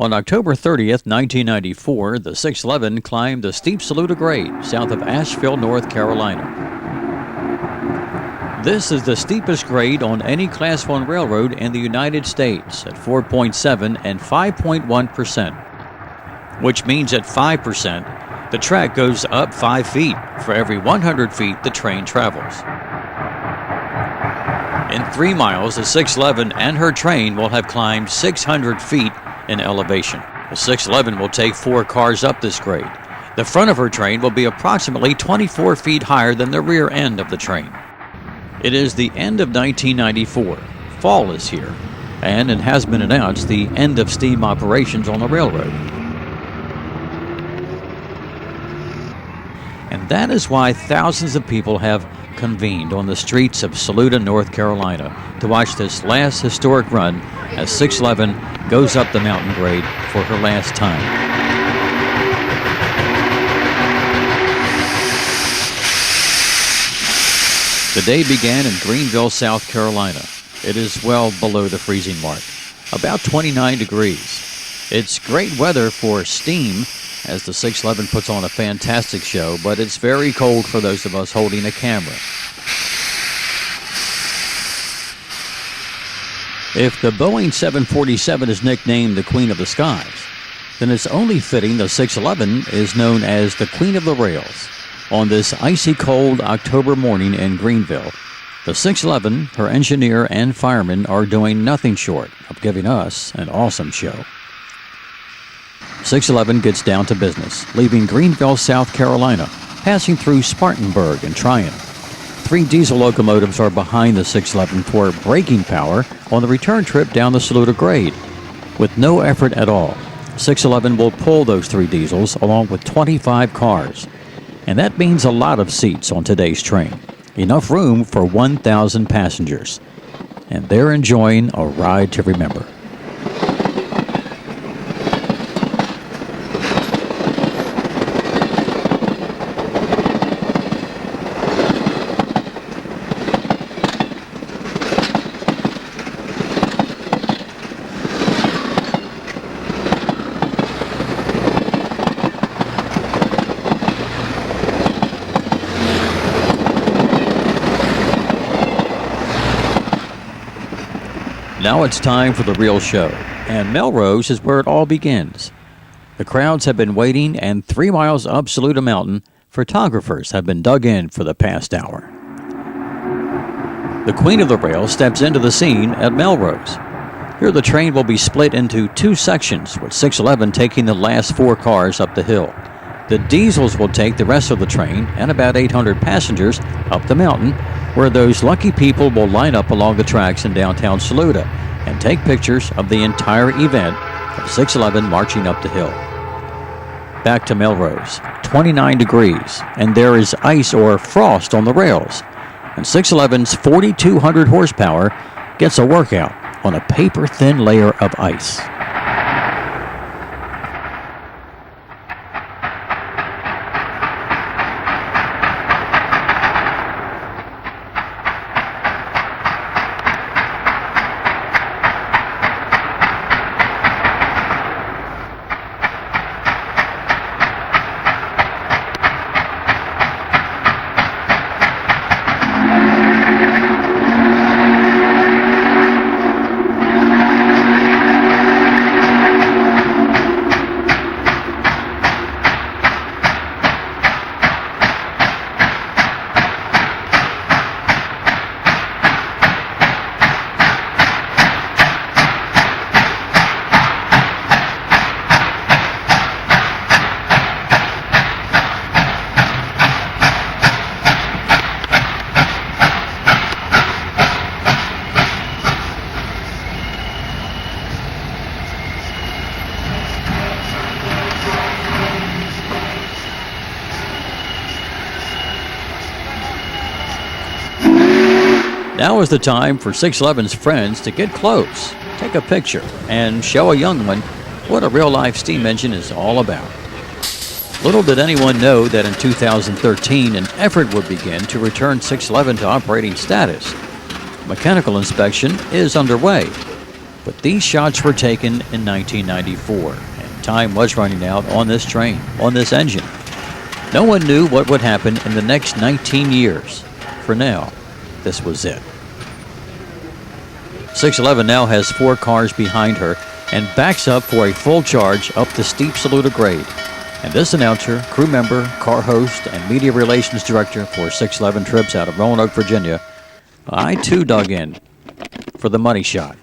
On October 30th, 1994, the 611 climbed the steep Saluda Grade south of Asheville, North Carolina. This is the steepest grade on any Class 1 railroad in the United States at 4.7 and 5.1%, which means at 5%, the track goes up 5 feet for every 100 feet the train travels. In 3 miles, the 611 and her train will have climbed 600 feet in elevation. The 611 will take 4 cars up this grade. The front of her train will be approximately 24 feet higher than the rear end of the train. It is the end of 1994. Fall is here, and it has been announced the end of steam operations on the railroad. And that is why thousands of people have convened on the streets of Saluda, North Carolina, to watch this last historic run as 611 goes up the mountain grade for her last time. The day began in Greenville, South Carolina. It is well below the freezing mark, about 29 degrees. It's great weather for steam, as the 611 puts on a fantastic show, but it's very cold for those of us holding a camera. If the Boeing 747 is nicknamed the Queen of the Skies, then it's only fitting the 611 is known as the Queen of the Rails. On this icy cold October morning in Greenville, the 611, her engineer and firemen are doing nothing short of giving us an awesome show. 611 gets down to business, leaving Greenville, South Carolina, passing through Spartanburg and Tryon. 3 diesel locomotives are behind the 611 for braking power on the return trip down the Saluda Grade. With no effort at all, 611 will pull those 3 diesels along with 25 cars. And that means a lot of seats on today's train. Enough room for 1,000 passengers. And they're enjoying a ride to remember. Now it's time for the real show, and Melrose is where it all begins. The crowds have been waiting, and 3 miles up Saluda Mountain, photographers have been dug in for the past hour. The Queen of the Rail steps into the scene at Melrose. Here the train will be split into 2 sections, with 611 taking the last 4 cars up the hill. The diesels will take the rest of the train and about 800 passengers up the mountain, where those lucky people will line up along the tracks in downtown Saluda and take pictures of the entire event of 611 marching up the hill. Back to Melrose, 29 degrees, and there is ice or frost on the rails. And 611's 4,200 horsepower gets a workout on a paper-thin layer of ice. Now is the time for 611's friends to get close, take a picture, and show a young one what a real-life steam engine is all about. Little did anyone know that in 2013 an effort would begin to return 611 to operating status. Mechanical inspection is underway. But these shots were taken in 1994, and time was running out on this train, on this engine. No one knew what would happen in the next 19 years. For now, this was it. 611 now has 4 cars behind her and backs up for a full charge up the steep Saluda Grade. And this announcer, crew member, car host, and media relations director for 611 trips out of Roanoke, Virginia, I too dug in for the money shot.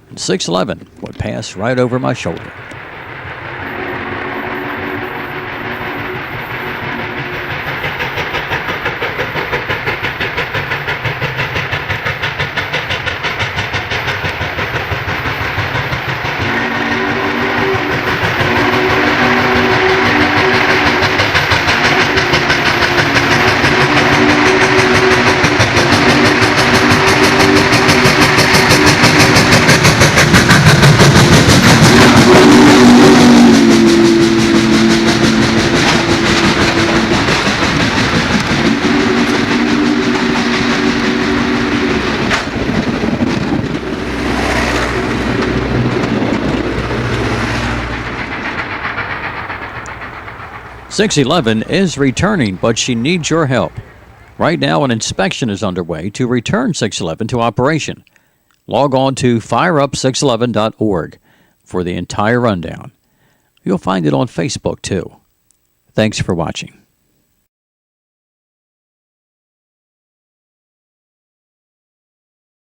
And 611 would pass right over my shoulder. .611 is returning, but she needs your help. Right now, an inspection is underway to return 611 to operation. Log on to fireup611.org for the entire rundown. You'll find it on Facebook, too. Thanks for watching.